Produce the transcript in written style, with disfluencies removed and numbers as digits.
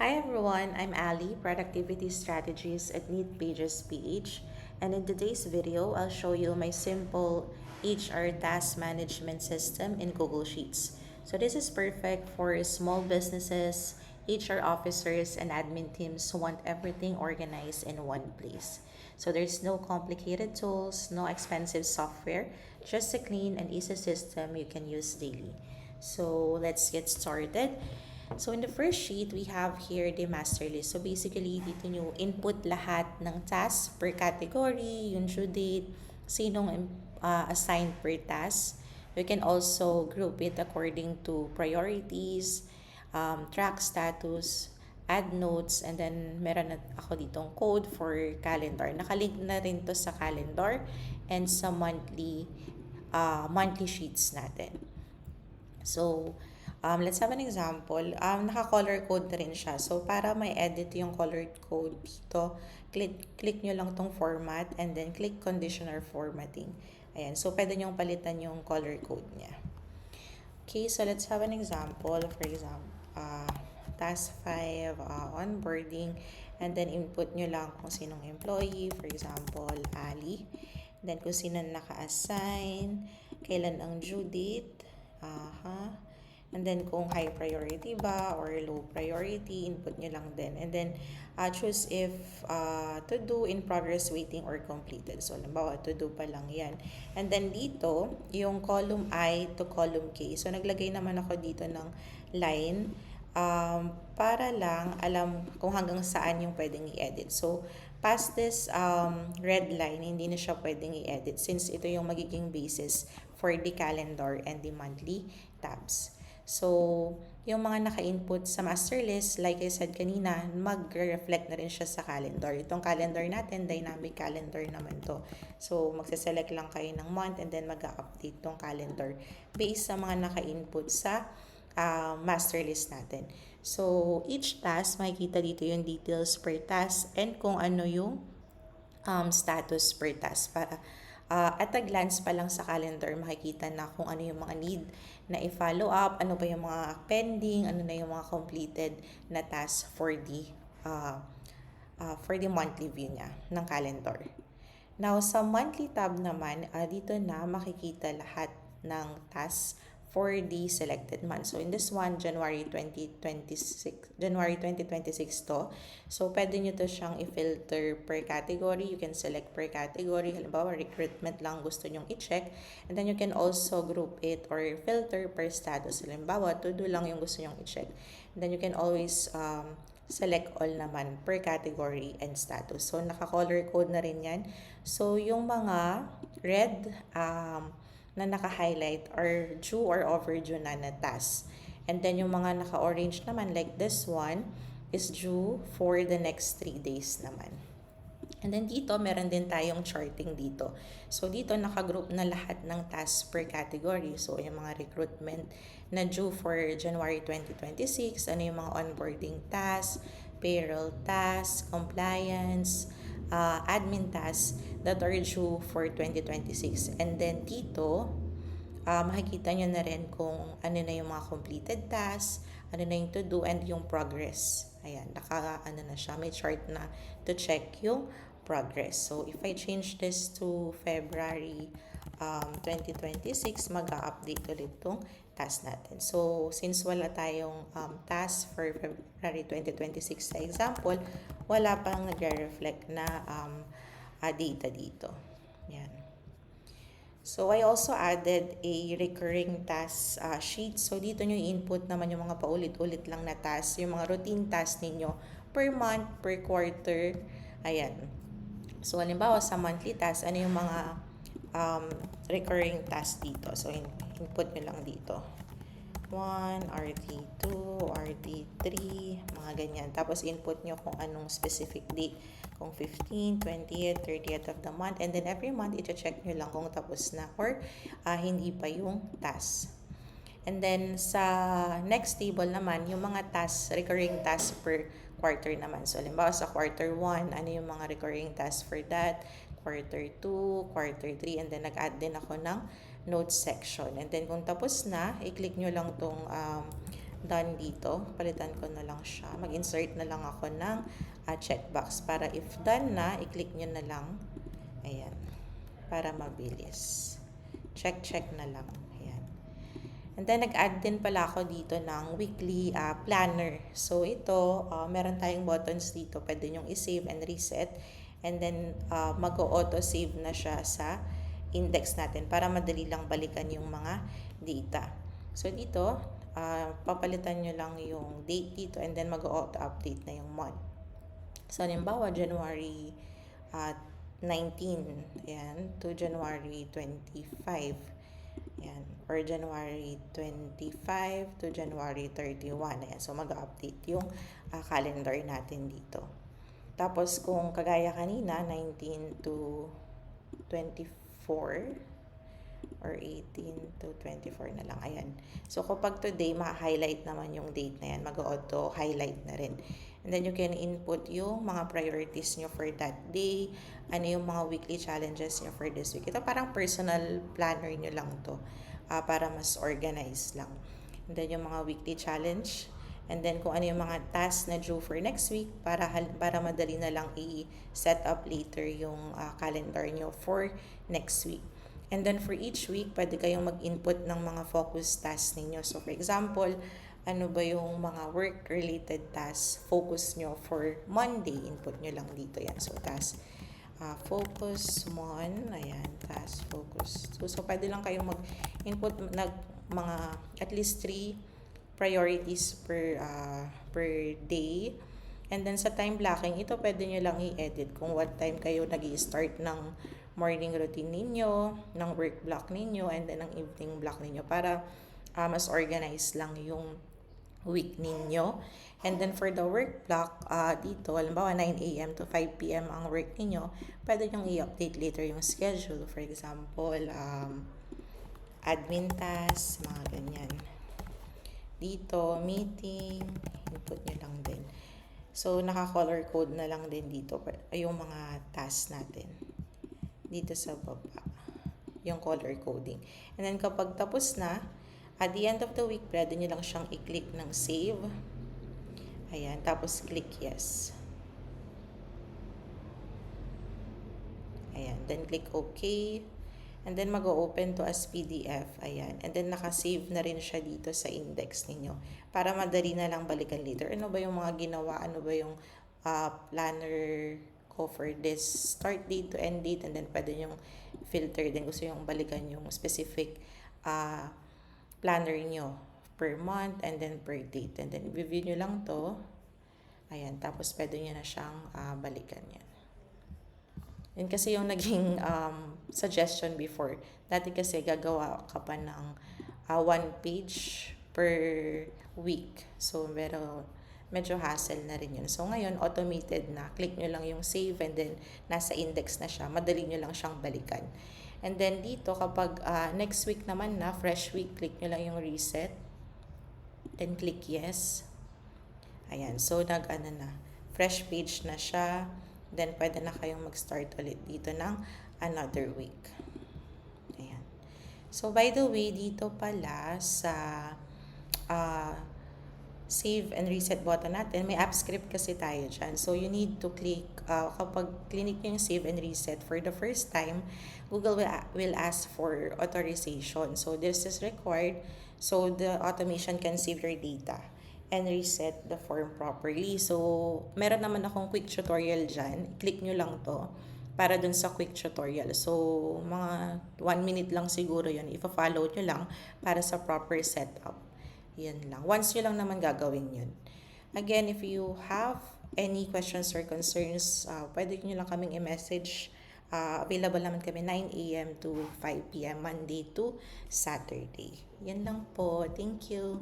Hi everyone, I'm Ali, Productivity Strategist at Neat Pages PH, and in today's video, I'll show you my simple HR task management system in Google Sheets. So this is perfect for small businesses, HR officers, and admin teams who want everything organized in one place. So there's no complicated tools, no expensive software, just a clean and easy system you can use daily. So let's get started. So in the first sheet, we have here the master list. So basically, dito nyo input lahat ng task per category, yung due date, sinong assigned per task. You can also group it according to priorities, track status, add notes, and then meron na ako ditong code for calendar. Nakalink na rin to sa calendar and sa monthly sheets natin. So, let's have an example. Naka-color code na rin siya. So, para may edit yung colored code dito, click nyo lang tong format and then click conditioner formatting. Ayan. So, pwede nyong palitan yung color code niya. Okay, so let's have an example. For example, task 5, onboarding, and then input nyo lang kung sinong employee. For example, Ali. Then, kung sino naka-assign, kailan ang due date, and then kung high priority ba or low priority, input nyo lang din. And then choose if to do, in progress, waiting, or completed. So halimbawa, to do pa lang yan. And then dito, yung column I to column K. So naglagay naman ako dito ng line para lang alam kung hanggang saan yung pwedeng i-edit. So past this red line, hindi na siya pwedeng i-edit since ito yung magiging basis for the calendar and the monthly tabs. So, yung mga naka-input sa master list, like I said kanina, mag-reflect na rin siya sa calendar. Itong calendar natin, dynamic calendar naman to. So, magse-select lang kayo ng month and then mag-update tong calendar based sa mga naka-input sa master list natin. So, each task, makikita dito yung details per task and kung ano yung status per task para at a glance pa lang sa calendar makikita na kung ano yung mga need na i-follow up, ano pa yung mga pending, ano na yung mga completed na task for the monthly view niya ng calendar. Now, sa monthly tab naman, dito na makikita lahat ng tasks for the selected month. So, in this one, January 2026 to. So, pwede nyo to siyang i-filter per category. You can select per category. Halimbawa, recruitment lang gusto nyong i-check. And then, you can also group it or filter per status. Halimbawa, to-do lang yung gusto nyong i-check. And then, you can always select all naman per category and status. So, naka-color code na rin yan. So, yung mga red na naka-highlight or due or overdue na task. And then, yung mga naka-orange naman, like this one, is due for the next 3 days naman. And then dito, meron din tayong charting dito. So dito, nakagroup na lahat ng tasks per category. So yung mga recruitment na due for January 2026, ano yung mga onboarding tasks, payroll tasks, compliance, admin tasks that are due for 2026. And then dito, makikita nyo na rin kung ano na yung mga completed tasks, ano na yung to do, and yung progress. Ayan, na siya, may chart na to check yung progress. So, if I change this to February 2026, mag-update ulit itong task natin. So, since wala tayong task for February 2026 sa example, wala pang nagre-reflect na data dito. Yan. So, I also added a recurring task sheet. So, dito nyo input naman yung mga paulit-ulit lang na task, yung mga routine task ninyo per month, per quarter. Ayan. So, halimbawa sa monthly task, ano yung mga recurring task dito? So, input nyo lang dito. 1, RT2, RT3, mga ganyan. Tapos, input nyo kung anong specific date. Kung 15, 20th, 30th of the month. And then, every month, i-check nyo lang kung tapos na or hindi pa yung task. And then, sa next table naman, yung mga tasks, recurring tasks per quarter naman. So, halimbawa sa quarter 1, ano yung mga recurring tasks for that? Quarter 2, quarter 3, and then nag-add din ako ng notes section. And then, kung tapos na, i-click nyo lang tong done dito. Palitan ko na lang siya. Mag-insert na lang ako ng checkbox para if done na, i-click nyo na lang. Ayan. Para mabilis. Check na lang. Ayan. And then, nag-add din pala ako dito ng weekly planner. So, ito, meron tayong buttons dito. Pwede nyong i-save and reset. And then, mag-auto-save na siya sa index natin para madali lang balikan yung mga data. So, dito, papalitan nyo lang yung date dito and then mag-auto-update na yung month. So, halimbawa, January 19, ayan, to January 25. Ayan, or January 25 to January 31. Ayan, so mag-update yung calendar natin dito. Tapos kung kagaya kanina, 19 to 24 or 18 to 24 na lang. Ayan. So kapag today, ma-highlight naman yung date na yan. Mag-auto-highlight na rin. And then you can input yung mga priorities nyo for that day. Ano yung mga weekly challenges nyo for this week. Ito parang personal planner nyo lang to. Para mas organized lang. And then yung mga weekly challenge. And then kung ano yung mga tasks na due for next week para madali na lang i-set up later yung calendar nyo for next week. And then for each week, pwede kayong mag-input ng mga focus tasks ninyo. So for example, ano ba yung mga work-related tasks, focus nyo for Monday, input nyo lang dito yan. So task, focus mon, ayan, task, focus. So pwede lang kayong mag-input mga at least 3 priorities per day. And then sa time blocking, ito pwede nyo lang i-edit kung what time kayo nag-i-start ng morning routine ninyo, ng work block ninyo, and then ng evening block ninyo para mas organized lang yung week ninyo. And then for the work block, dito, halimbawa 9 a.m. to 5 p.m. ang work ninyo, pwede nyong i-update later yung schedule. For example, admin task, mga ganyan. Dito, meeting, input nyo lang din. So, naka-color code na lang din dito yung mga tasks natin. Dito sa baba, yung color coding. And then, kapag tapos na, at the end of the week, pwede nyo lang siyang i-click ng save. Ayan, tapos click yes. Ayan, then click OK. And then mag-open to as PDF. Ayan. And then naka-save na rin siya dito sa index ninyo. Para madali na lang balikan later. Ano ba yung mga ginawa? Ano ba yung planner ko for this start date to end date? And then pwede yung filter din. Gusto yung balikan yung specific planner nyo per month and then per date. And then review nyo lang to. Ayan. Tapos pwede nyo na siyang balikan yan. Yan kasi yung naging suggestion before. Dati kasi gagawa ka pa ng 1 page per week. So, medyo hassle na rin yun. So, ngayon, automated na. Click nyo lang yung save and then nasa index na siya. Madali nyo lang siyang balikan. And then dito, kapag next week naman na, fresh week, click nyo lang yung reset. Then click yes. Ayan. So, fresh page na siya. Then, pwede na kayong mag-start ulit dito ng another week. Ayan. So, by the way, dito pala sa save and reset button natin, may app script kasi tayo dyan. So, you need to click, kapag clinic yung save and reset for the first time, Google will ask for authorization. So, this is required so the automation can save your data and reset the form properly. So, meron naman akong quick tutorial dyan. Click nyo lang to para dun sa quick tutorial. So, mga 1 minute lang siguro yun. Ipa-follow nyo lang para sa proper setup. Yan lang. Once nyo lang naman gagawin yun. Again, if you have any questions or concerns, pwede nyo lang kaming i-message. Available naman kami 9 a.m. to 5 p.m. Monday to Saturday. Yan lang po. Thank you.